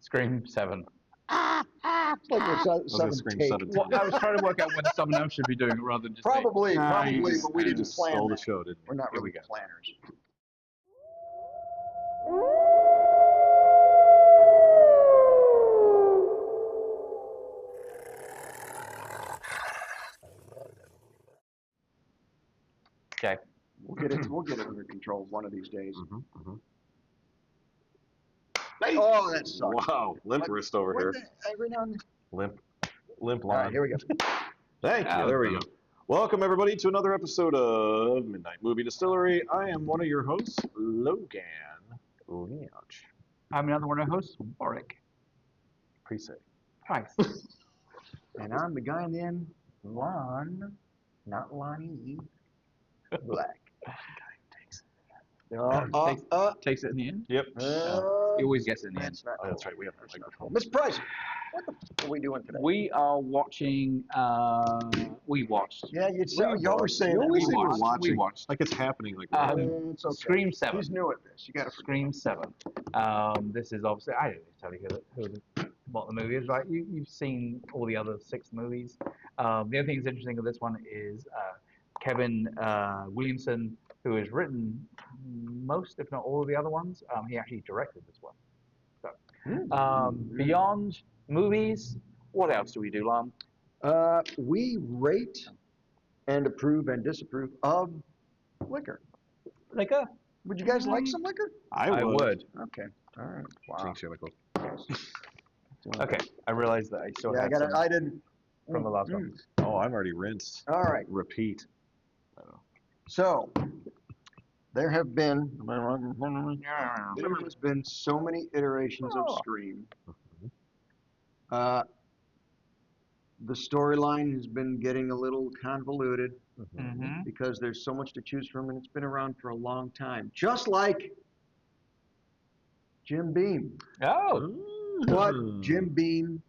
Scream 7. It's like your Scream take. 17. Well, I was trying to work out when someone else should be doing it rather than just me. Probably, but we didn't just plan stole that. the show, didn't we? We're not Here really we go. planners. Okay. We'll get it under control one of these days. Hey! Oh, that sucks. Wow, limp wrist over here. Every now and then. Limp All line. right, here we go. Thank you. There we go. Welcome everybody to another episode of Midnight Movie Distillery. I am one of your hosts, Logan Leach. I'm another one of the hosts, Warwick Price. Price. And I'm the guy in the end, Lon, not Lonnie, Black. Takes it in the end. Yep. He always gets it in the end. That's right. We have the microphone. Miss Price, what the f are we doing today? We are watching. We watched. Yeah, you always say that. We watched. Like it's happening. Like It's okay. Scream 7. He's new at this. You got to Scream 7. This is obviously, I don't need to tell you what the movie is, right? You've seen all the other 6 movies. The other thing that's interesting of this one is Kevin Williamson, who has written most, if not all, of the other ones. He actually directed this one. So, beyond movies, what else do we do, Lon? we rate and approve and disapprove of liquor. Liquor? Would you guys like some liquor? I would. Okay. All right. Wow. Drink chemical. Okay, I realized that I still Yeah, had some I didn't. from the last one. Oh, I'm already rinsed. All right. Repeat. So, there have been, there has been so many iterations of Scream. The storyline has been getting a little convoluted because there's so much to choose from, and it's been around for a long time. Just like Jim Beam. Oh! But Jim Beam,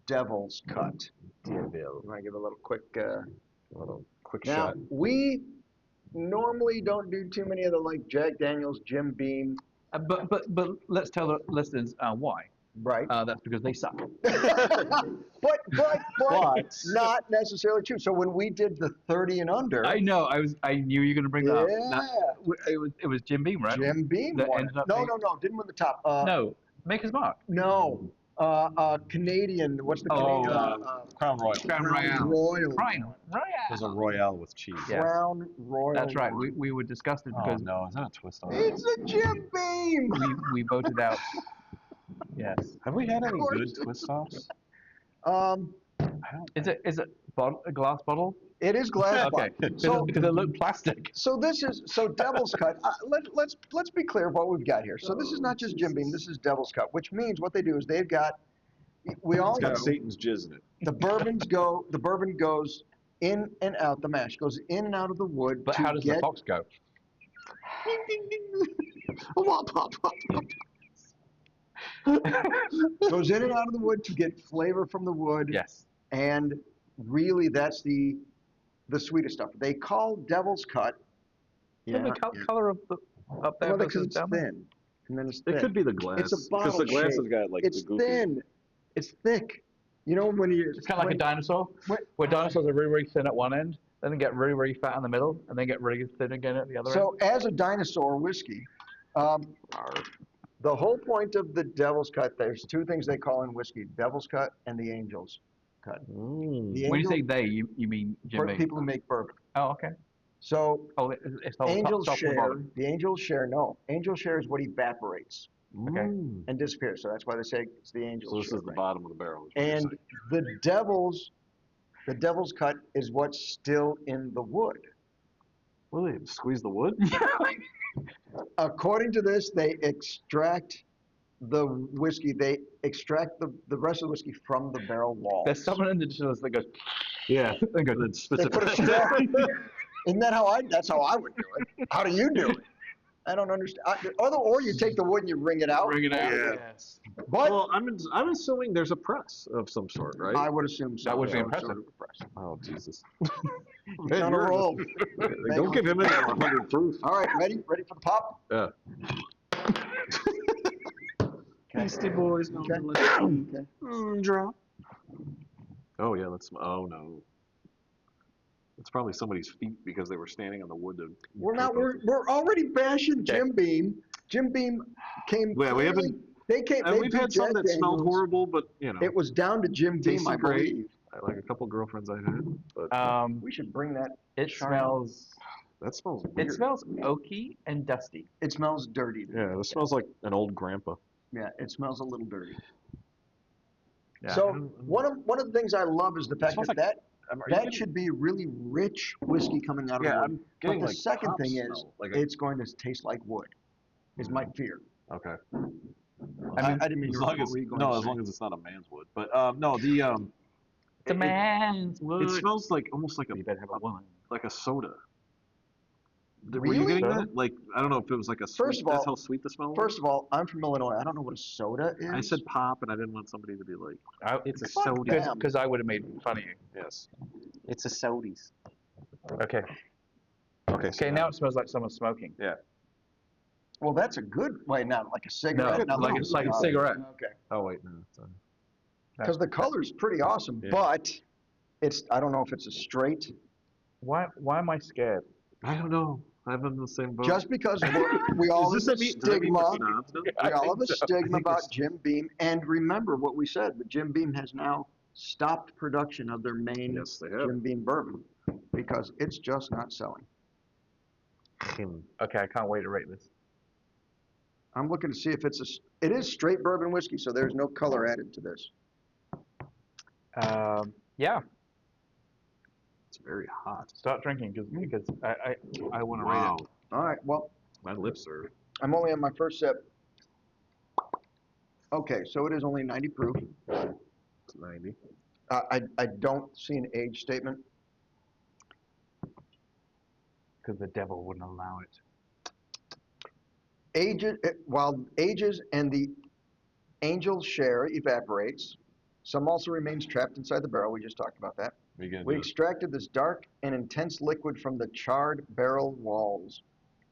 Devil's Cut. Dear Bill. I'm going to give a little quick Now, shot. We normally don't do too many of the like Jack Daniels, Jim Beam. But let's tell the listeners why. Right. That's because they suck. but not necessarily true. So when we did the 30 and under, I know. I knew you were going to bring that up. Yeah. It was Jim Beam, right? Jim Beam That won ended it. up No, being- didn't win the top. No, Maker's Mark. No. Canadian. What's the Canadian? Crown Royal. Crown Royale. Royal. Crown There's a Royale. Royale with cheese. Yeah. Crown Royal. That's right. We were disgusted Oh because no, is that a twist on it? It's a Jim Beam. we voted out. Yes. Have we had any course. good twist offs? Is it a glass bottle? It is glass. Okay. So, Because it looked plastic. so Devil's Cut. Let's be clear of what we've got here. So this is not just Jim Beam. This is Devil's Cut, which means what they do is they've got. We all It's know got Satan's jizz in it. the bourbon goes in and out. The mash goes in and out of the wood. But to how does get, the fox go? goes in and out of the wood to get flavor from the wood. Yes. And really, that's the sweetest stuff. They call Devil's Cut. Can we color up there? Well, because versus it's down there? thin. And then it's thin. It could be the glass. It's a Because bottle the glass shape. has got like It's the goofy. thin. It's thick. You know when you. It's kind of like a dinosaur, when- where dinosaurs are really, really thin at one end, then they get really, really fat in the middle, and then get really thin again at the other end. So as a dinosaur whiskey, the whole point of the Devil's Cut, there's 2 things they call in whiskey: Devil's Cut and the Angel's Cut. The When you Angel- say they, you mean Jim for Beam. people who make bourbon. Oh, okay. So Oh, it's the Angel's top and share, bottom. the Angel's share, no. Angel share is what evaporates Okay. and disappears. So that's why they say it's the Angel's So this share. is the right? bottom of the barrel. is what you're And saying. the Devil's Cut is what's still in the wood. Will they squeeze the wood? According to this, they extract the whiskey. They extract the rest of the whiskey from the barrel wall. There's someone in the distillers that goes, Yeah. and goes, That's They specific. put a straw. Isn't that how that's how I would do it? How do you do it? I don't understand. Or you take the wood and you wring it out. bring it out. Yeah. Yes. But Well, I'm assuming there's a press of some sort, right? I would assume so. That would be Some impressive. sort of press. Oh Jesus! He's on a roll. Don't give him any 100 proof. All right, ready for the pop? Yeah. Beastie Boys. No, Okay. okay. Okay. Drop. Oh yeah, oh no. It's probably somebody's feet because they were standing on the wood. We're already bashing Jim Beam. Jim Beam came. Yeah, we haven't. They came. And they we've beat had some Jack that smelled Daniels. horrible, but you know. It was down to Jim Beam, Tasted I great. believe. Like a couple girlfriends I had, but We should bring that. It smells. that smells weird. It smells oaky and dusty. It smells dirty. Yeah, this smells like an old grandpa. Yeah, it smells a little dirty. Yeah. So one of the things I love is the fact Smells that that should be really rich whiskey coming out of the wood. I'm getting But the like second hop thing is, smell, like it's going to taste like wood. Is my fear. okay. I didn't mean As to. long as as long as it's not a man's wood, but no, the It's a man's wood. it smells like almost like You better have a woman. like a soda. Were Really? you getting that? Like I don't know if it was like a sweet, First of that's all- how sweet the smell was. First of all, I'm from Illinois. I don't know what a soda is. I said pop, and I didn't want somebody to be like, It's a Fuck soda. them. Because I would have made fun of you. yes. It's a sodies. Okay. Okay. Okay, now it smells like someone's smoking. Well, that's a good way, not like a cigarette. No, not like a cigarette. Okay. Oh wait, no. It's Because the color's pretty awesome, Yeah. but I don't know if it's a straight. Why am I scared? I don't know. I'm in the same boat. Just because we all have Is a this me? Does that mean stigma. we're snobs now? I We all have think a so. stigma I think about it's- Jim Beam. And remember what we said, but Jim Beam has now stopped production of their main Yes, they have. Jim Beam bourbon because it's just not selling. Okay, I can't wait to rate this. I'm looking to see if it is straight bourbon whiskey, so there's no color added to this. Yeah, It's very hot. start drinking because I want to rate Wow. it. All right, well, My lips are. I'm only on my first sip. Okay, so it is only 90 proof. It's 90. I don't see an age statement. Because the devil wouldn't allow it. While ages and the angel's share evaporates, some also remains trapped inside the barrel. We just talked about that. We extracted this dark and intense liquid from the charred barrel walls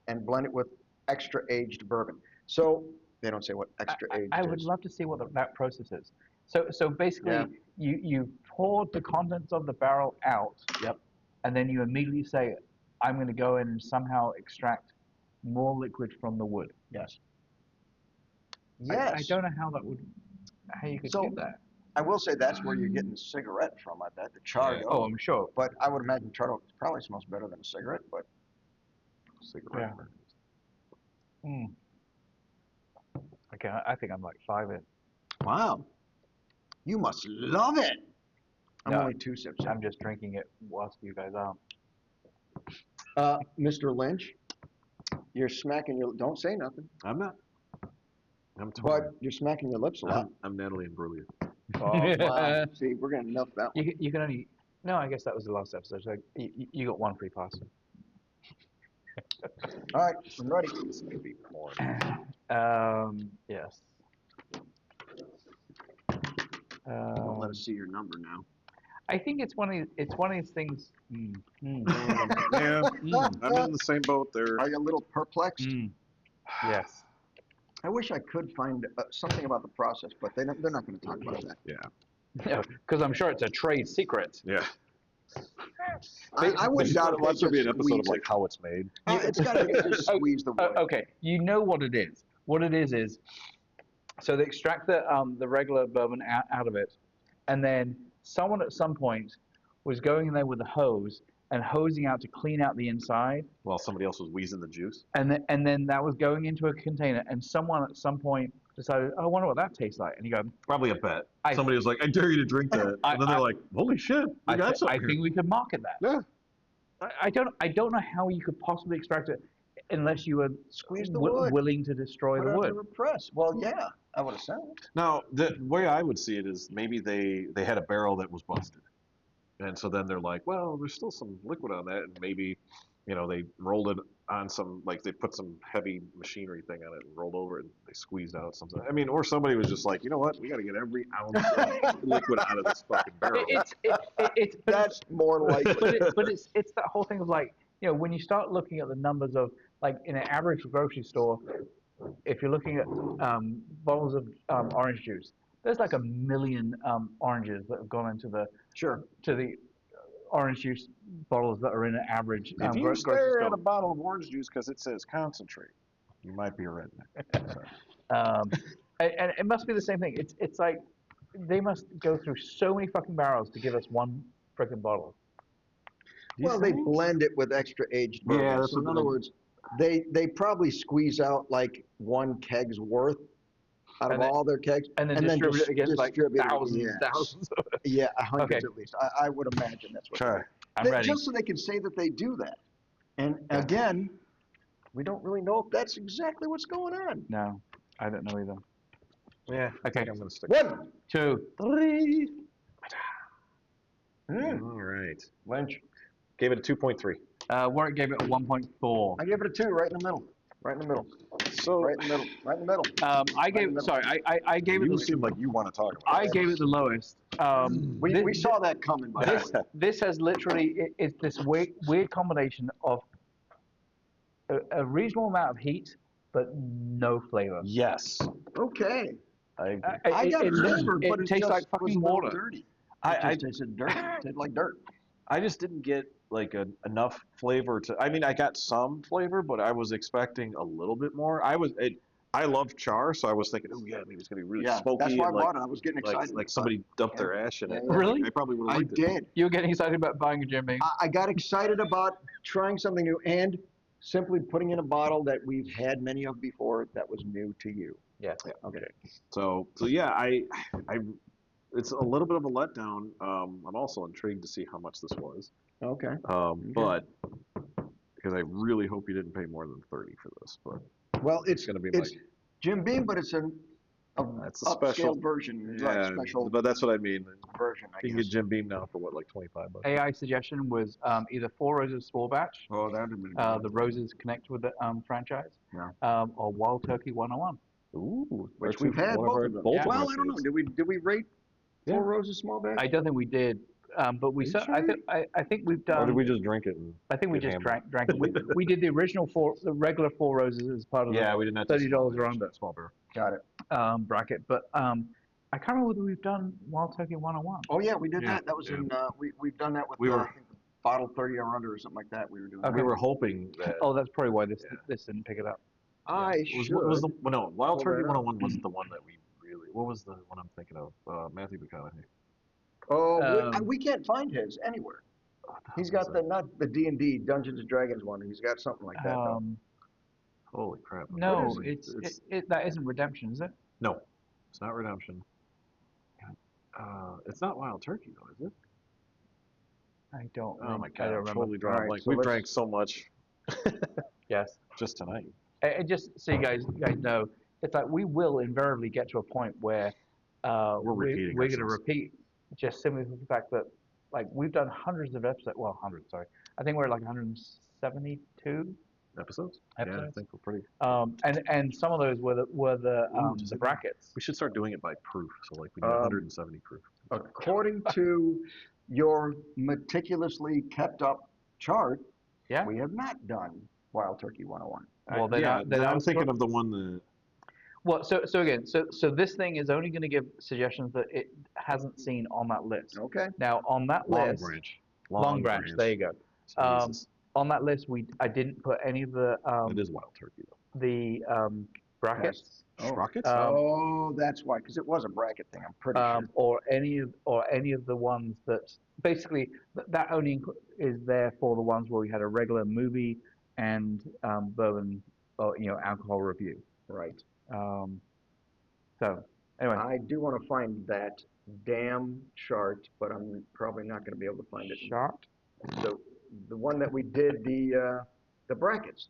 and blend it with extra aged bourbon. So they don't say what extra aged I is. would love to see what that process is. So basically, Yeah. you poured the contents of the barrel out. Yep. And then you immediately say, I'm going to go in and somehow extract more liquid from the wood. Yes. I Yes. don't know how you could So- do that. I will say that's where you're getting the cigarette from, I bet, the charred. Oh, I'm sure. But I would imagine charred oak probably smells better than a cigarette, but Cigarette. Yeah. Mm. Okay, I think I'm like 5 in. wow. You must love it. I'm No, only 2 sips in. I'm just drinking it whilst you guys aren't. Mr. Lynch, you're smacking your, don't say nothing, I'm not. I'm torn. but you're smacking your lips a lot. I'm Natalie Imbruglia. Oh, wow. See, we're going to nuff that one. You can only. No, I guess that was the last episode. So you got 1 free pass. All right, I'm ready. This may be porn. Yes. Don't let us see your number now. I think it's one of these things. Yeah, I'm in the same boat there. Are you a little perplexed? Yes. I wish I could find something about the process, but they're not going to talk about that. Yeah. Because I'm sure it's a trade secret. Yeah. I wouldn't doubt it. Let's They be an just episode of squeeze like how it's made. it. It's got to be just squeeze the wood. Okay, you know what it is. What it is so they extract the regular bourbon out of it, and then someone at some point was going in there with a hose and hosing out to clean out the inside, While somebody else was wheezing the juice. and then that was going into a container, and someone at some point decided, oh, I wonder what that tastes like, and you go, Probably a bet. I- Somebody was like, I dare you to drink that. And then they're like, holy shit, we got I something here. think we could market that. Yeah. I don't know how you could possibly extract it unless you were Squeeze the wood. willing to destroy Put the it wood. under a press. Well, yeah, I would assume. Now, the way I would see it is maybe they had a barrel that was busted. And so then they're like, well, there's still some liquid on that. And maybe, they rolled it on some, like they put some heavy machinery thing on it and rolled over it and they squeezed out something. I mean, or somebody was just like, you know what? We got to get every ounce of liquid out of this fucking barrel. It's That's more likely. but it's that whole thing of like, when you start looking at the numbers of like in an average grocery store, if you're looking at bottles of orange juice, there's like 1 million oranges that have gone into the to the orange juice bottles that are in an average If you grocery stare store. at a bottle of orange juice because it says concentrate, you might be a redneck. And it must be the same thing. It's like they must go through so many fucking barrels to give us one freaking bottle. Well, they blend it with extra aged bourbon. Yeah, that's so in what other words, they probably squeeze out like 1 keg's worth out of all their kegs, and then distribute it against like thousands and thousands. Yeah, hundreds at least. I would imagine that's what. Sure. I'm ready. Just so they can say that they do that. And again, we don't really know if that's exactly what's going on. No, I don't know either. Yeah. Okay. I'm gonna stick. 1, 2, 3. All right. Lynch. Gave it a 2.3. Warwick gave it a 1.4. I gave it a 2, right in the middle. Right in the middle. So Right in the middle. Right in the middle. I gave I gave it. You seem like you want to talk about. I gave it the lowest. We saw that coming. By this has literally it's this weird combination of a reasonable amount of heat but no flavor. Yes. Okay. I I got flavor, but it tastes like fucking water. Dirty. I tasted dirt. It tasted like dirt. I just didn't get like enough flavor to. I mean, I got some flavor, but I was expecting a little bit more. I love char, so I was thinking, oh yeah, maybe it's gonna be really smoky. That's why I and bought it. I was getting excited. Like somebody dumped their ash in it. Really? I probably would have I liked it. did. You were getting excited about buying a Jim Beam. I got excited about trying something new and simply putting in a bottle that we've had many of before that was new to you. Yeah. Okay. So yeah, I it's a little bit of a letdown. I'm also intrigued to see how much this was. Okay. But because I really hope you didn't pay more than 30 for this. But Well, it's gonna be it's like Jim Beam, but it's that's a special version. yeah, Special but that's what I mean. version. I You can guess. get Jim Beam now for what, like $25? AI suggestion was either Four Roses Small Batch, Oh, that would have been the Roses Connect with the franchise, or Wild Turkey 101. Ooh, which we've had both of them. Yeah. Well, I don't know. Did we rate Four Roses Small Batch? I don't think we did, but we saw. I think we've done. Or did we just drink it? And I think we get just hammered? drank it. We did the original the regular Four Roses as part of Yeah, we didn't have the $30 or under small beer. Got it. bracket, but I can't remember whether we've done Wild Turkey 101. Oh yeah, we did Yeah, that. That was yeah. in we've done that with We were- I think, bottle 30 or under or something like that. We were doing. Okay. We were hoping that. Oh, that's probably why this didn't pick it up. I What was the well, no Wild Pull Turkey that up. 101 wasn't the one that we really. What was the one I'm thinking of? Matthew McConaughey. Oh, we can't find his anywhere. He's got not the D&D Dungeons and Dragons one. He's got something like that. though. Holy crap! No, What is it? that isn't Redemption, is it? No, it's not Redemption. It's not Wild Turkey though, is it? I don't. Oh my I god, don't I'm remember. totally drawing Alright, blank. so We've let's- drank so much Yes. just tonight. And just so you guys know, it's like we will invariably get to a point where repeating we're going to ourselves. repeat just simply for the fact that like we've done hundreds of episodes. Well, hundreds, sorry. I think we're like 172 Episodes? Yeah, I episodes. think we're pretty. And some of those were the brackets. We should start doing it by proof. So like we do 170 proof. According to your meticulously kept up chart, Yeah. we have not done Wild Turkey 101. Well, then yeah, then I'm thinking of the one that. Well, so again, so this thing is only going to give suggestions that it hasn't seen on that list. Okay. Now on that Long list, Branch. Long Branch. There you go. Jesus. On that list, I didn't put any of the It is Wild Turkey though. the brackets Sprockets? Oh, that's why, because it was a bracket thing. I'm pretty sure. or any of the ones that basically that only is there for the ones where we had a regular movie and bourbon or alcohol review. Right. So anyway, I do want to find that damn chart, but I'm probably not going to be able to find it. chart. The one that we did the brackets.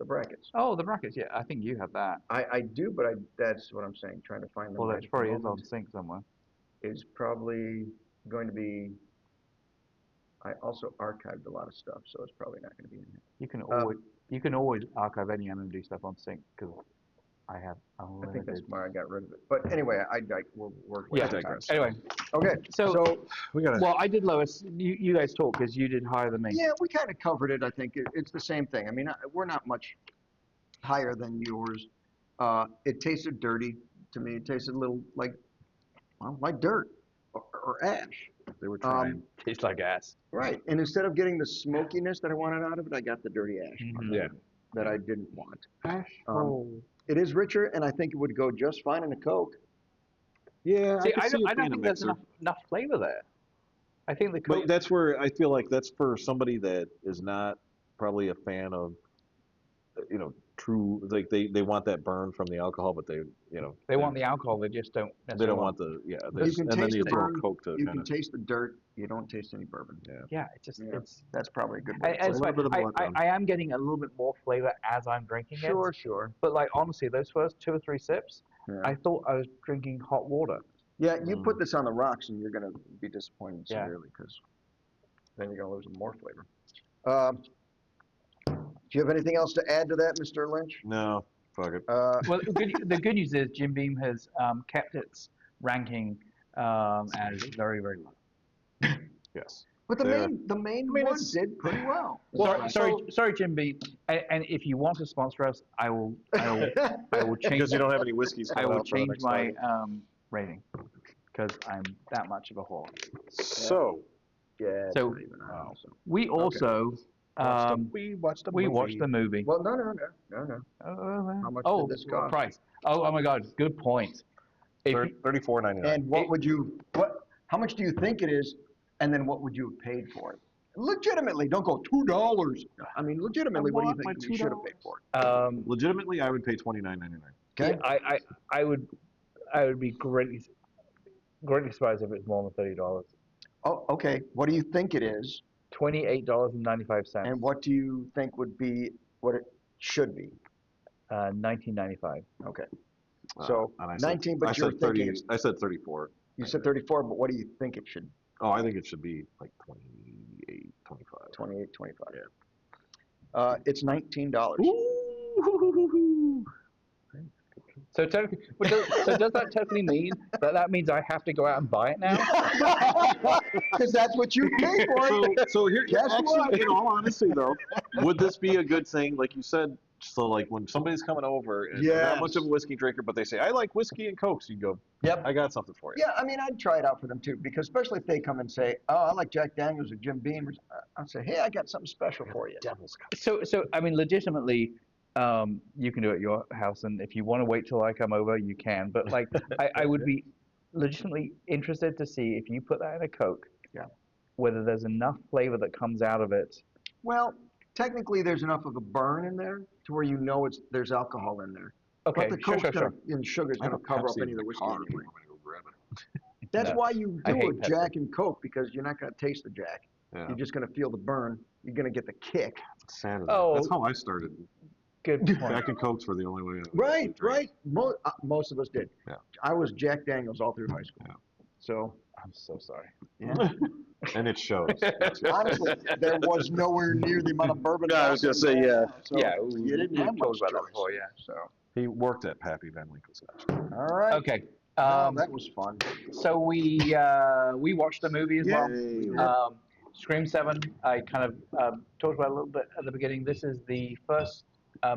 Oh, the brackets. Yeah, I think you have that. I do, but that's what I'm saying. Trying to find them. Well, right that at the probably is on moment sync somewhere. is probably going to be. I also archived a lot of stuff, so it's probably not going to be in here. You can always archive any MMD stuff on sync because I have. I think that's why I got rid of it. But anyway, we'll work with Yeah. it. digress. Anyway, Okay. so We gotta. well, I did lowest. You guys talk because you did higher than me. Yeah, we kind of covered it. I think it's the same thing. I mean, we're not much higher than yours. It tasted dirty to me. It tasted a little like dirt or ash. They were trying. Tastes like ass. Right. And instead of getting the smokiness that I wanted out of it, I got the dirty ash Yeah. that I didn't want. Ash. It is richer, and I think it would go just fine in a Coke. Yeah. See, I don't think there's enough flavor there. I think the Coke. But that's where I feel like that's for somebody that is not probably a fan of, true, like they want that burn from the alcohol, but they want the alcohol. They just don't. They don't want the You can and then taste you the throw burn. Coke to You kind can of. taste the dirt. You don't taste any bourbon. Yeah, it's. That's probably a good I, way. it's little like, bit of a letdown. I am getting a little bit more flavor as I'm drinking it. Sure. But like honestly, those first 2 or 3 sips, Yeah. I thought I was drinking hot water. Yeah, you put this on the rocks, and you're gonna be disappointed Yeah. severely because then you're gonna lose more flavor. Do you have anything else to add to that, Mr. Lynch? No, fuck it. Well, the good news is Jim Beam has kept its ranking as very, very low. Yes. But the There- main one did pretty well. Sorry, Jim Beam. And if you want to sponsor us, I will change. Because you don't have any whiskeys. I coming will out for the change next my time. rating because I'm that much of a whore. So Yeah. it's So- not even on, so. We also we watched the we watched the movie. Well, no. How much did this cost? Price. Oh my God, good point. If you- $34.99. And how much do you think it is? And then what would you have paid for it? Legitimately, don't go $2. I mean, legitimately, what do you want my think you should have paid for it? Legitimately, I would pay $29.99. Okay. yeah, I would be greatly surprised if it's more than $30. Oh, okay. What do you think it is? $28.95. And what do you think would be what it should be? $19.95. Okay. So And I said- 19, but I you're said 30. thinking it's, I said 34. you said 34, but what do you think it should? Oh, I think it should be like 28, 25. 28, 25. Yeah. It's $19. So technically, so does that technically mean that means I have to go out and buy it now? Because that's what you pay for it. So here, Guess actually, what? in all honesty, though, would this be a good thing? Like you said, so like when somebody's coming over and they're not much of a whiskey drinker, but they say, I like whiskey and Cokes, you go, Yep. I got something for you. Yeah, I mean, I'd try it out for them too, because especially if they come and say, "Oh, I like Jack Daniels or Jim Beam," I'd say, "Hey, I got something special for you." Devil's Cup. So I mean, legitimately, you can do it at your house, and if you want to wait till I come over, you can. But like, I would be legitimately interested to see if you put that in a Coke, whether there's enough flavor that comes out of it. Well, technically, there's enough of a burn in there to where you know there's alcohol in there. Okay, But the Coke's sure. and sugar's I have gonna a cover up Pepsi any in of the whiskey car. anyway. I'm gonna go grab it. That's Yeah. why you I do hate a Pepsi. Jack and Coke, because you're not gonna taste the Jack. Yeah. You're just gonna feel the burn. You're gonna get the kick. Saturday. Oh. That's how I started. Good point. Jack and Cokes were the only way. Right. Most of us did. Yeah. I was Jack Daniels all through high school. Yeah. So, I'm so sorry. yeah. And it shows. Honestly, there was nowhere near the amount of bourbon. Yeah, I was gonna say, yeah. So you didn't have much talked about that choice. before, yeah. So, He worked at Pappy Van Winkle's house. all right. Okay. Well, that was fun. So we watched the movie as well. Yay. Scream 7. I kind of talked about it a little bit at the beginning. This is the first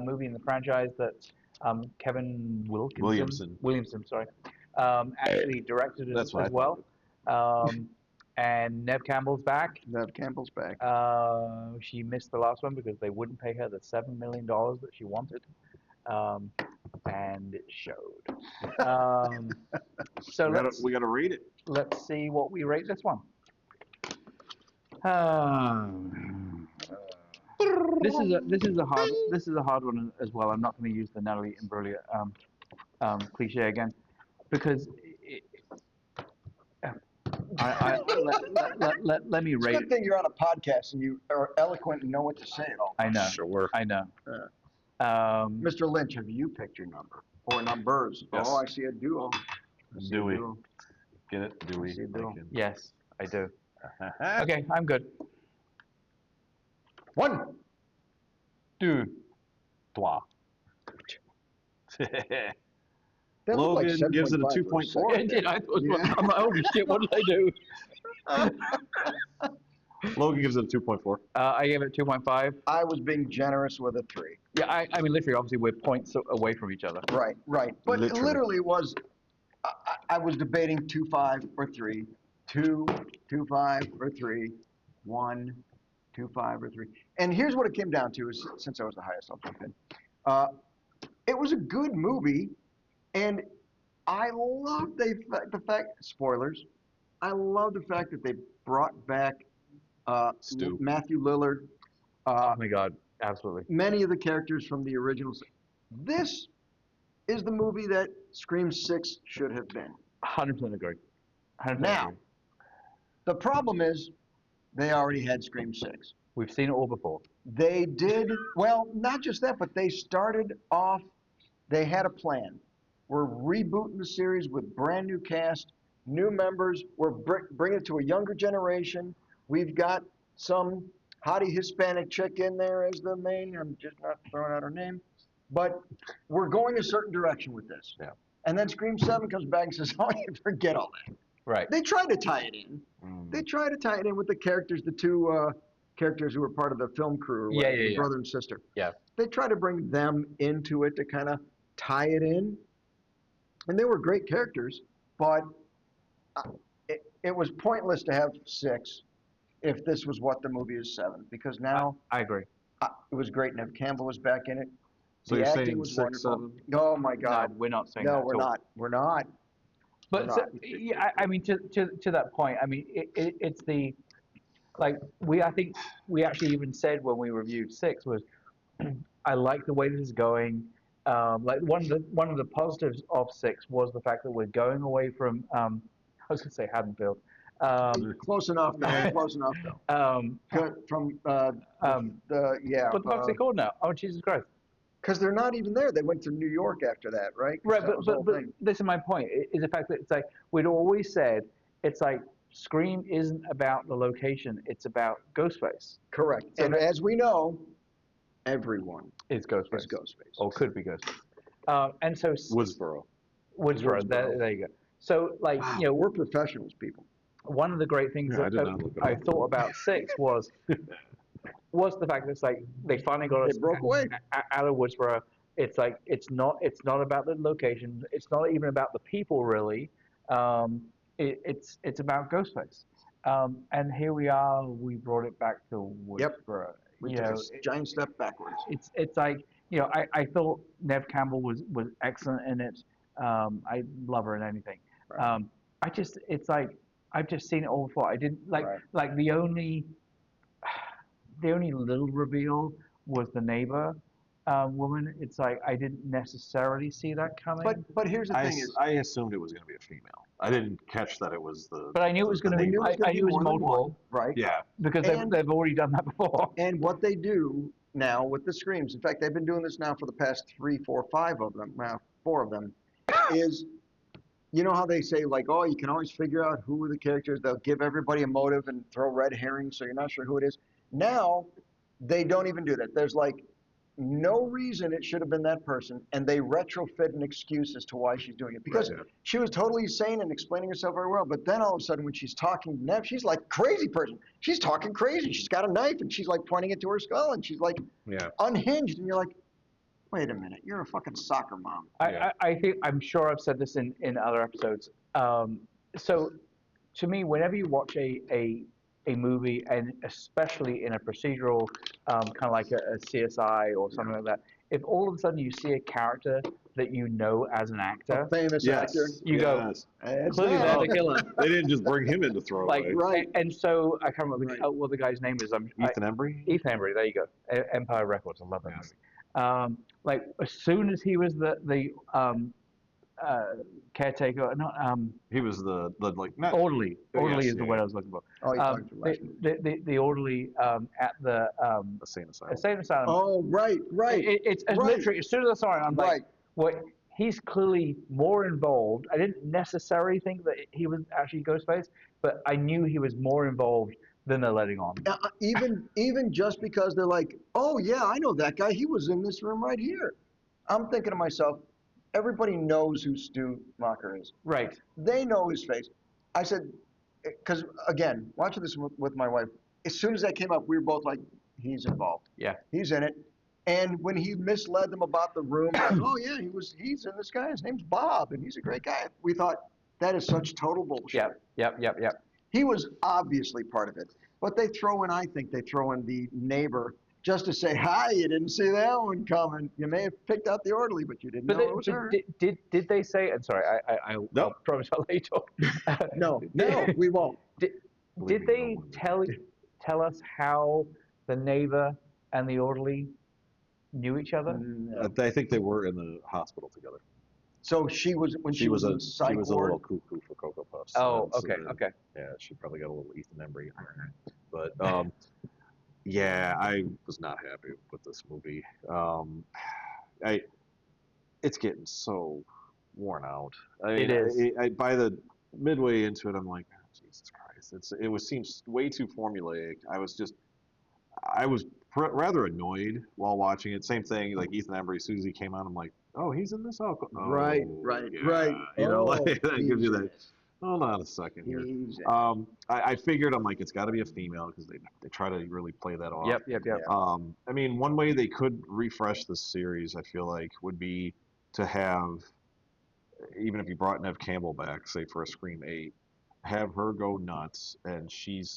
movie in the franchise that Kevin Williamson, sorry, actually directed That's as what I well. And Neve Campbell's back. Neve Campbell's back. She missed the last one because they wouldn't pay her the $7 million that she wanted. And it showed. So We gotta rate it. let's see what we rate this one. This is a hard one as well. I'm not going to use the Natalie Imbruglia cliche again because let me It's a rate good thing you're on a podcast and you are eloquent and know what to say at all. I know. Sure. I know. Mr. Lynch, have you picked your number or numbers? Yes. Oh, I see a duo. I see a Dewey. duo. Get it? Do we? See, Bill. Yes, I do. Okay, I'm good. 1, 2, Blah. That looked like Logan gives it a 7.5 for 2.4. I did. I thought, Yeah. I'm like, holy shit, what did I do? Logan gives it a 2.4. I gave it 2.5. I was being generous with a 3. Yeah, I mean, literally, obviously, we're points away from each other. Right. But it Literally. literally was, I was debating 2.5 or 3, 2.5 or 3, 1, 2.5 or 3. And here's what it came down to, is since I was the highest, I'll jump in. It was a good movie, and I love the fact, spoilers, I love the fact that they brought back Stu. Matthew Lillard, Oh my God, absolutely. many of the characters from the originals. This is the movie that Scream 6 should have been. 100% agree. 100% Now, agree. the problem is they already had Scream 6. We've seen it all before. They did, well, not just that, but they started off, they had a plan. We're rebooting the series with brand new cast, new members. We're bringing it to a younger generation. We've got some hottie Hispanic chick in there as the main. I'm just not throwing out her name. But we're going a certain direction with this. Yeah. And then Scream 7 comes back and says, oh, you forget all that. Right. They tried to tie it in. They tried to tie it in with the characters, the two characters who were part of the film crew, Yeah. brother and sister. Yeah. They tried to bring them into it to kind of tie it in. And they were great characters, but it was pointless to have 6 if this was what the movie is 7, because now I agree. it was great. Neve Campbell was back in it. So The you're acting saying was 6, wonderful. 7? Oh my No, God. we're not saying No, that. we're not. We're not. But We're so, not. yeah, I mean, to that point, I mean, it's the, like, I think we actually even said when we reviewed 6 was, I like the way this is going. Like one of the positives of 6 was the fact that we're going away from, I was going to say Haddonfield. Close enough, though. Close enough, though. From yeah. What the fuck's it called now? Oh, Jesus Christ. Because they're not even there. They went to New York after that, right? Right, That was the whole but thing. this is my point, is the fact that it's like, we'd always said, it's like, Scream isn't about the location, it's about Ghostface. Correct. So And as we know, everyone Is Ghostface. is Ghostface. Or could be Ghostface. And so, Woodsboro. Woodsboro, there you go. So, like, Wow, you know, we're professionals, people. one of the great things Yeah, I that, did not look it I up. thought about 6 was the fact that it's like, they finally got us They broke away. out of Woodsboro. It's like, it's not about the location, it's not even about the people, really. It's about Ghostface. And here we are, we brought it back to Woodsboro. We You took know, a giant step backwards. it's like, you know, I thought Neve Campbell was excellent in it. I love her in anything. Right. It's like, I've just seen it all before. I didn't like the only little reveal was the neighbor woman. It's like, I didn't necessarily see that coming. But here's the thing is, I assumed it was going to be a female. I didn't catch that it was the. But I knew it was going to we be. knew it was I gonna be knew it was more than multiple one, right? Yeah. because And- they've already done that before. And what they do now with the Screams, in fact, they've been doing this now for the past 3, 4, 5 of them, 4 of them, is, you know how they say, like, oh, you can always figure out who are the characters. They'll give everybody a motive and throw red herrings so you're not sure who it is. Now, they don't even do that. There's like no reason it should have been that person, and they retrofit an excuse as to why she's doing it. Because she was totally sane and explaining herself very well, but then all of a sudden when she's talking to Neve, she's like crazy person. She's talking crazy. She's got a knife and she's like pointing it to her skull and she's like unhinged, and you're like, wait a minute, you're a fucking soccer mom. I think, I'm sure I've said this in other episodes. So to me, whenever you watch a movie, and especially in a procedural, kind of like a CSI or something like that, if all of a sudden you see a character that you know as an actor, A famous actor. you go, It's clearly they're the not. killer. They didn't just bring him in to throw Like, away. Right. and so I can't remember what the guy's name is. Ethan Embry? Ethan Embry, there you go. Empire Records, I love that movie. Like, as soon as he was the caretaker, not He was the like not orderly. Orderly yes, is the word I was looking for. Oh, you talked to last week. The orderly at the insane asylum. insane asylum. Oh, right. It's right. literally, as soon as I saw it, I'm like, Right. what? He's clearly more involved. I didn't necessarily think that he was actually Ghostface, but I knew he was more involved than they're letting on. Even just because they're like, oh yeah, I know that guy. He was in this room right here. I'm thinking to myself, everybody knows who Stu Macher is. Right. They know his face. I said, because again, watching this with my wife, as soon as that came up, we were both like, he's involved. Yeah. He's in it. And when he misled them about the room, like, oh yeah, he's in this guy. His name's Bob, and he's a great guy. We thought that is such total bullshit. Yep. He was obviously part of it, but I think they throw in the neighbor just to say, hi, you didn't see that one coming. You may have picked out the orderly, but you didn't know it was her. Did they say? And sorry, I'll promise I'll let you talk. No, we won't. Did they tell us how the neighbor and the orderly knew each other? No. I think they were in the hospital together. So she was she was in psych she was a ward? little cuckoo for Cocoa Puffs. Oh, so okay. Yeah, she probably got a little Ethan Embry in her. But yeah, I was not happy with this movie. It's getting so worn out. It is. By the midway into it, I'm like, oh, Jesus Christ! Seems way too formulaic. I was rather annoyed while watching it. Same thing, like Ethan Embry, Susie came on. I'm like, oh, he's in this. Oh, Right. You know, like, that gives you that. Hold on a second here. I figured, I'm like, it's got to be a female because they try to really play that off. Yep. I mean, one way they could refresh this series, I feel like, would be to have, even if you brought Neve Campbell back, say for a Scream 8, have her go nuts,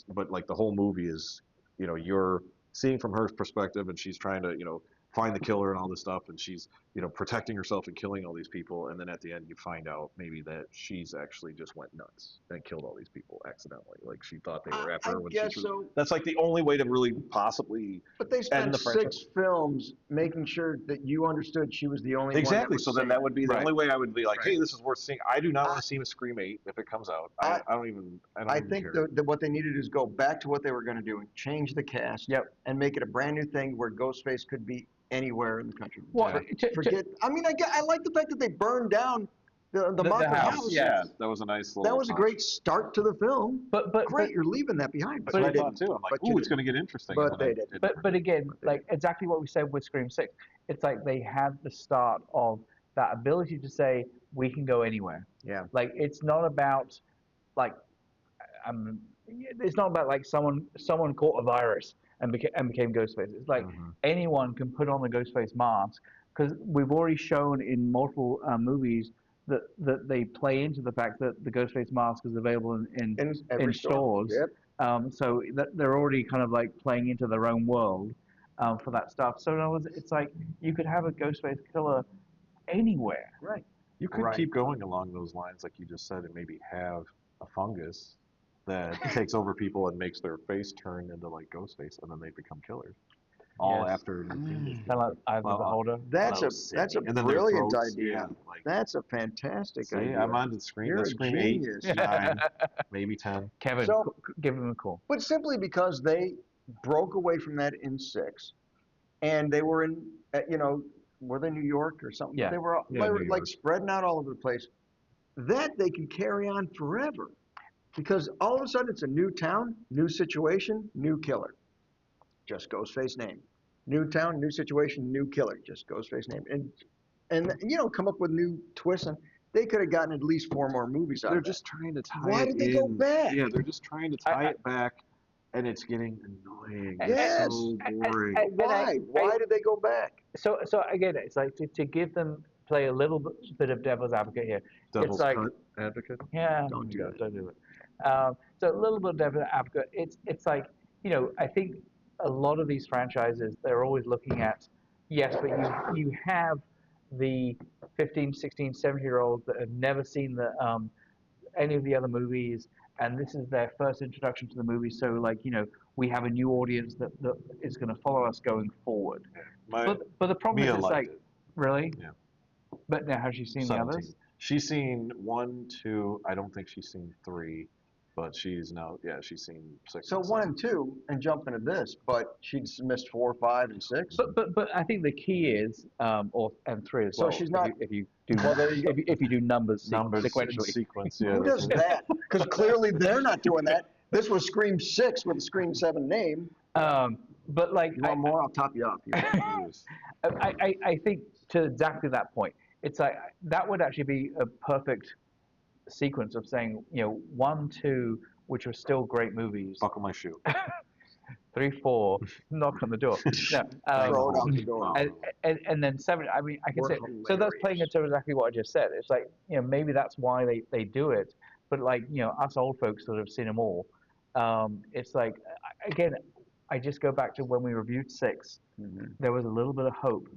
but like the whole movie is, you're seeing from her perspective, and she's trying to, find the killer and all this stuff, and she's, protecting herself and killing all these people, and then at the end you find out maybe that she's actually just went nuts and killed all these people accidentally. Like she thought they were after her when guess she so. That's like the only way to really possibly. But they spent the 6 films making sure that you understood she was the only one. Exactly. So then that would be the only way I would be like, Right. hey, this is worth seeing. I do not want to see a Scream 8 if it comes out. I don't think care. that what they needed is go back to what they were going to do and change the cast. Yep. And make it a brand new thing where Ghostface could be anywhere in the country. Well, Forget. I mean, I like the fact that they burned down the Mocker house. Yeah, that was a nice little. That was a great start to the film. But great, you're leaving that behind. That's what I thought too. I'm like, ooh, it's going to get interesting. But they didn't. But again, like exactly what we said with Scream 6, it's like they had the start of that ability to say we can go anywhere. Yeah. Like it's not about like it's not about like someone caught a virus and became Ghostface. It's like anyone can put on the Ghostface mask, because we've already shown in multiple movies that they play into the fact that the Ghostface mask is available in stores. Yep. So they're already kind of like playing into their own world for that stuff. So in other words, it's like you could have a Ghostface killer anywhere. Right. You could keep going along those lines, like you just said, and maybe have a fungus that takes over people and makes their face turn into like Ghostface, and then they become killers. All after kind of like Eye of the Beholder. That's a brilliant idea. That's a fantastic idea. I'm on to Scream. You're a Scream genius. 8, 9, maybe 10. Kevin, give him a call. But simply because they broke away from that in 6, and they were in, were they New York or something? Yeah. They were like spreading out all over the place. That they can carry on forever, because all of a sudden it's a new town, new situation, new killer. Just Ghostface name. New town, new situation, new killer. Just Ghostface name. And come up with new twists. And they could have gotten at least 4 more movies out of it. They're just trying to tie it in. Why did they go back? Yeah, they're just trying to tie it back, and it's getting annoying. Yes. It's so boring. Why? Why did they go back? So again, it's like to give them play a little bit of devil's advocate here. Devil's it's like advocate? Yeah. Don't do it. So a little bit of devil's advocate. It's like, I think a lot of these franchises, they're always looking at, yes, but you have the 15, 16, 17-year-olds that have never seen any of the other movies, and this is their first introduction to the movie. So, like, we have a new audience that is going to follow us going forward. But the problem Mia is, it's like, it. Really? Yeah. But now, has she seen 17. the others? She's seen 1, 2. I don't think she's seen 3. But she's seen 6. So 1 and 2, and jump into this, but she's missed 4, 5, and 6. But I think the key is, and 3 as well. So she's not. If you do numbers sequentially. Sequence, yeah. Who does that? Because clearly they're not doing that. This was Scream 6 with a Scream 7 name. But like, you want more? I'll top you off. I think to exactly that point, it's like that would actually be a perfect sequence of saying, 1, 2, which were still great movies. Buckle my shoe. 3, 4, knock on the door. No, Throw it out the door. and then 7. I mean, I can We're say so. That's playing into exactly what I just said. It's like maybe that's why they do it. But like us old folks that have seen them all, it's like again, I just go back to when we reviewed 6. There was a little bit of hope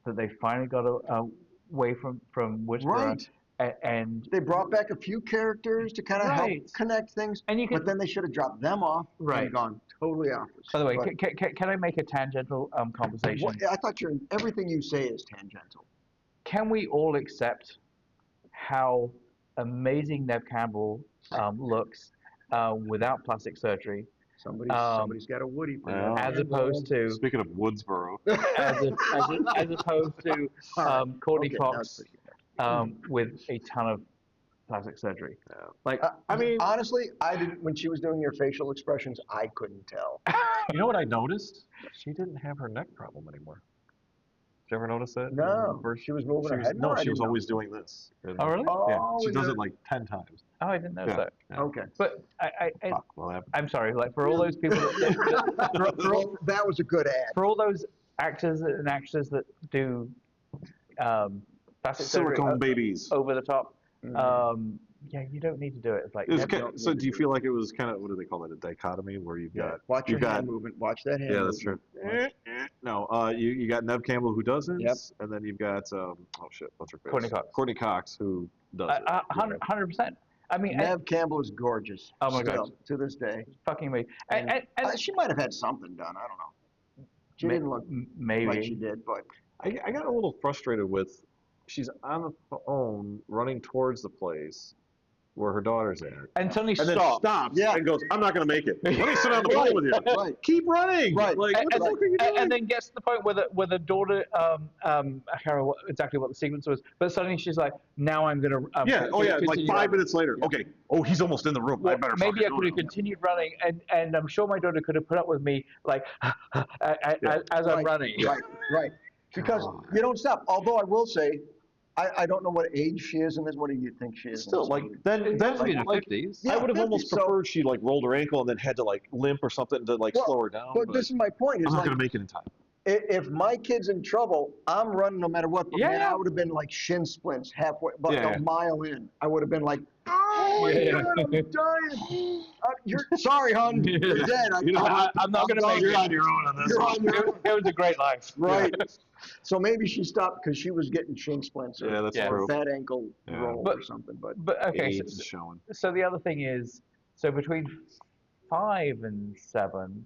that they finally got away from Woodsboro. Right. And they brought back a few characters to kind of help connect things, but then they should have dropped them off and gone totally off. By the way, can I make a tangential conversation? I thought everything you say is tangential. Can we all accept how amazing Neve Campbell looks without plastic surgery? Somebody's got a Woody for that. As opposed to speaking of Woodsboro, as opposed to Courtney Cox with a ton of plastic surgery. Like I mean, honestly, I didn't. When she was doing your facial expressions, I couldn't tell. You know what I noticed? She didn't have her neck problem anymore. Did you ever notice that? No. She was moving her head more. No, she was always doing this. Oh, really? Yeah. She does it like 10 times. Oh, I didn't notice that. Yeah. Okay. But I'm sorry. Like for all those people, that was a good ad. For all those actors and actresses that do plastic silicone babies over the top. Yeah, you don't need to do it. It's like so. Do you feel like it was kind of, what do they call that? A dichotomy where you've got hand movement. Watch that hand. Yeah, that's true. No, you got Neve Campbell who doesn't, and then you've got what's her face? Courtney Cox who does it. 100%. I mean, Neve Campbell is gorgeous. Oh my God, to this day. Fucking me. And she might have had something done. I don't know. She didn't look like she did, but I got a little frustrated with. She's on the phone running towards the place where her daughter's at. And suddenly then stops and goes, I'm not going to make it. Let me sit on the phone with you. Right. Keep running. Right. Like, what the fuck are you doing? And then gets to the point where the daughter, I can't remember exactly what the sequence was, but suddenly she's like, now I'm going to... like 5 minutes later. Yeah. Okay. Oh, he's almost in the room. Well, maybe I could have continued running, and I'm sure my daughter could have put up with me, like, as I'm running. Right. Because you don't stop. Although I will say, I don't know what age she is in this. What do you think she is? Still, like then in the 50s. I would have almost preferred she like rolled her ankle and then had to like limp or something to like slow her down. But this is my point. I'm not going to make it in time. If my kid's in trouble, I'm running no matter what. But man, I would have been like shin splints halfway, but a mile in. I would have been like, oh my God, I'm dying. You're sorry, hon. You're dead. I'm not going to make it. You're on your own on this. You're on your own. It was a great life. Right. So maybe she stopped because she was getting shin splints or true. fat ankle roll or something. But okay, so the other thing is, so between 5 and 7,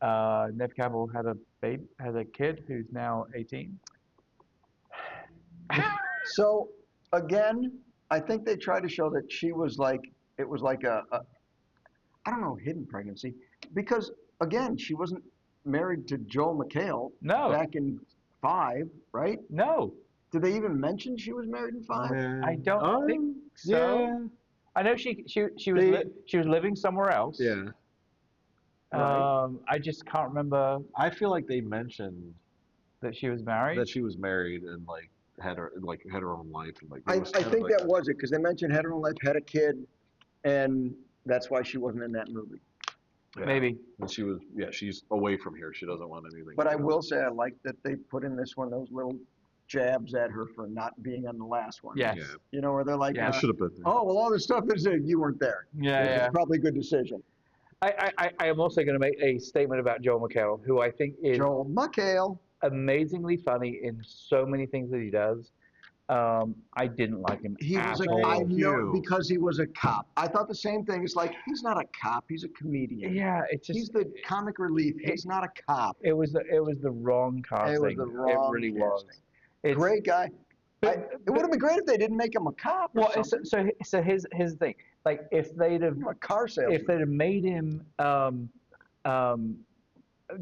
Neve Campbell had a kid who's now 18. So again, I think they tried to show that she was like, it was like a I don't know, hidden pregnancy, because again, she wasn't married to Joel McHale back in 5, right? No. Did they even mention she was married in 5? I don't think so. Yeah. I know she was living somewhere else. Yeah. I just can't remember. I feel like they mentioned that she was married. That she was married and like had her own life and like. I think that was it, because they mentioned had her own life, had a kid, and that's why she wasn't in that movie. Yeah. Maybe. And she was, she's away from here. She doesn't want anything. But I will say I like that they put in this one those little jabs at her for not being on the last one. Yes. Yeah. You know, where they're like, I should have been there. Oh, well, all this stuff is you weren't there. Yeah. It's probably a good decision. I am also going to make a statement about Joel McHale, who I think is Joel McHale amazingly funny in so many things that he does. I didn't like him. He was I know because he was a cop. I thought the same thing. It's like he's not a cop. He's a comedian. Yeah, it's just he's the comic relief. He's not a cop. It was the wrong casting. It was the wrong. It really casting. Was. Great guy. It would have been great if they didn't make him a cop. Well, so here's the thing. Like if they'd have a car salesman. If they'd have made him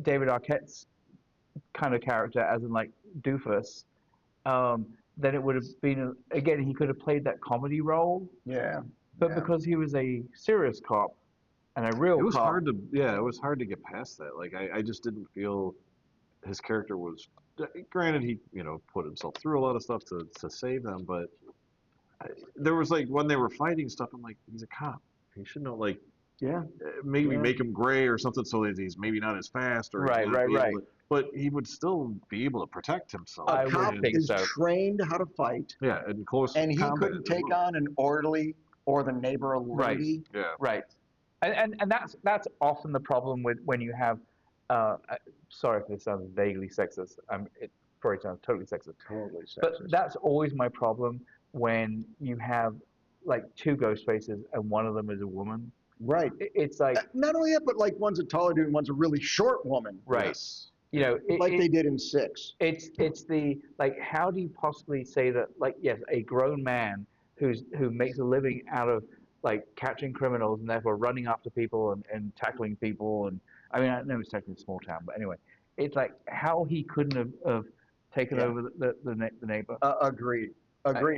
David Arquette's kind of character, as in like doofus. Then it would have been, again, he could have played that comedy role. Yeah. But because he was a serious cop and a real cop. It was hard to get past that. Like, I just didn't feel his character was, granted, he, put himself through a lot of stuff to save them, but there was like, when they were fighting stuff, I'm like, he's a cop. He should know, like, Yeah. Maybe make him gray or something so that he's maybe not as fast. Or Right. But he would still be able to protect himself. A cop think is so. trained how to fight, Yeah, and close and he combat couldn't as take well. on an orderly or the neighbor lady. Yeah. Right. And that's often the problem with when you have. Sorry if this sounds vaguely sexist. It probably sounds totally sexist. Totally sexist. But that's always my problem when you have like two ghost faces and one of them is a woman. Right. It's like Not only that, but like one's a taller dude and one's a really short woman. right. Yes. You know, Like they did in 6. it's the like how do you possibly say that like yes a grown man who makes a living out of like catching criminals and therefore running after people and tackling people and I mean I know it's technically a small town but anyway it's like how he couldn't have taken over the neighbor. Agreed.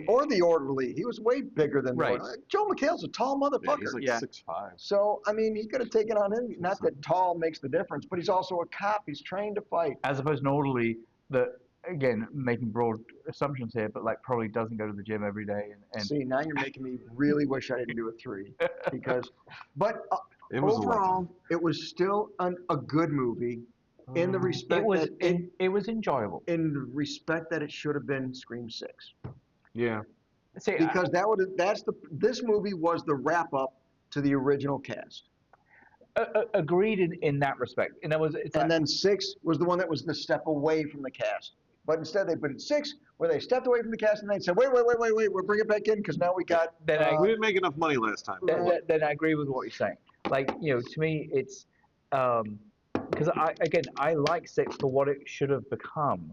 Or the orderly. He was way bigger than the orderly. Joe McHale's a tall motherfucker. Yeah, he's like 6'5". So, I mean, he could have taken on him. Not that tall makes the difference, but he's also a cop. He's trained to fight. As opposed to an orderly that, again, making broad assumptions here, but like probably doesn't go to the gym every day. And See, now you're making me really wish I didn't do a 3. But was overall, it was still a good movie in the respect it was enjoyable. In the respect that it should have been Scream 6. Yeah. See, Because this movie was the wrap up to the original cast. Agreed in that respect. And then 6 was the one that was the step away from the cast. But instead they put in 6 where they stepped away from the cast and they said, wait, we'll bring it back in because now we got. We didn't make enough money last time. Then I agree with what you're saying. Like to me it's because I like 6 for what it should have become,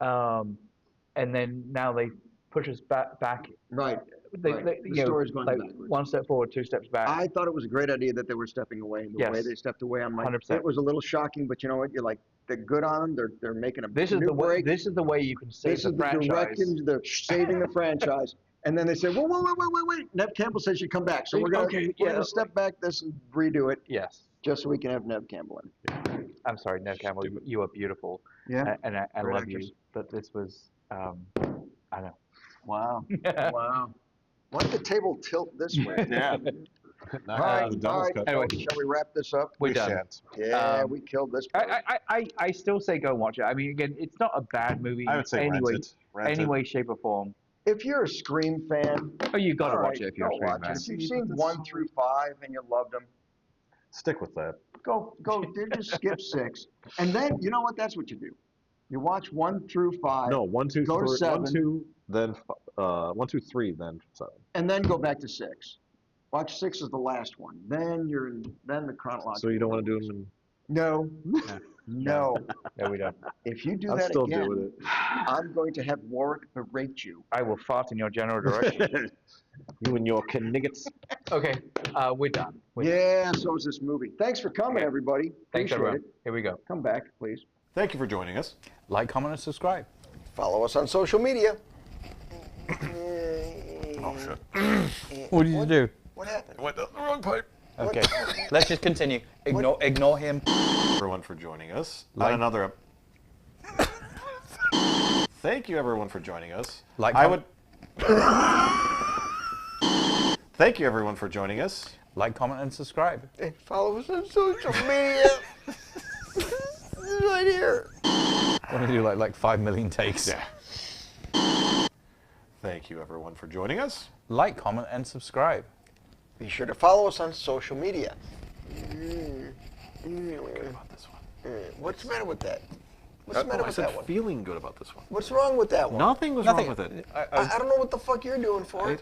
and then now they push us back. Right. The story's going like backwards. 1 step forward, 2 steps back. I thought it was a great idea that they were stepping away. The way they stepped away, I'm like, 100%. it was a little shocking, but you know what? You're like, they're good on them. They're making a This is new the way. break. This is the way you can save the franchise. Directions. They're saving the franchise. And then they said, wait. Neve Campbell says you come back, so we're gonna step back this and redo it. Yes. Just so we can have Neve Campbell in. I'm sorry, Neve Campbell. You are beautiful. Yeah. And I love actress. you. But this was, I know. Wow. Wow. Why did the table tilt this way? Yeah. All right. Anyway, Shall we wrap this up? We're done. Yeah, we killed this. I still say go watch it. I mean, again, it's not a bad movie. I would say rent it. Any way, shape, or form. If you're a Scream fan, Oh, you've got to watch it if you're a Scream fan. If you've seen 1 through 5 and you loved them, Stick with that. go. Just skip 6, and then you know what? That's what you do. You watch 1 through 5. No, 1, 2, go to 3, 7, 1, 2, then 1, 2, 3, then 7. and then go back to 6. Watch 6 is the last one. Then you're in. Then the chronological. So you don't want to do them in... No. No. No, we don't. If you do I'm that still again, doing it. I'm going to have Warwick berate you. I will fart in your general direction. You and your kniggets. Okay, we're done. Yeah, so is this movie. Thanks for coming, everybody. Thanks, Appreciate everyone. it. Here we go. Come back, please. Thank you for joining us. Like, comment, and subscribe. Follow us on social media. Oh, shit. What did you do? What happened? Went down the wrong pipe. Okay, let's just continue. Ignore him. Everyone for joining us on another. Thank you, everyone, for joining us. Thank you, everyone, for joining us. Like, comment, and subscribe. And follow us on social media. Right here. Want to do like 5 million takes? Yeah. Thank you, everyone, for joining us. Like, comment, and subscribe. Be sure to follow us on social media. Feeling good about this one. What's the matter with that? What's the matter with that one? Feeling good about this one. What's wrong with that one? Nothing was wrong with it. I don't know what the fuck you're doing for it.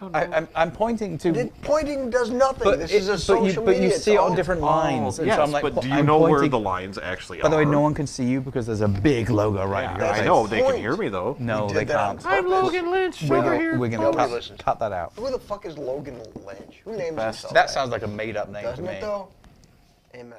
I'm pointing to. Pointing does nothing. This is a social But media. you see it on different lines. And Yes, so I'm like, but do you I'm know where pointing- the lines actually are? By the way, no one can see you because there's a big logo right here. I know, they can hear me, though. No, We they did that on can't. purpose. I'm Logan Lynch. We're Nobody gonna listens. cut that out. Who the fuck is Logan Lynch? Who names himself? That sounds like a made-up name to Doesn't me. it though? Amen.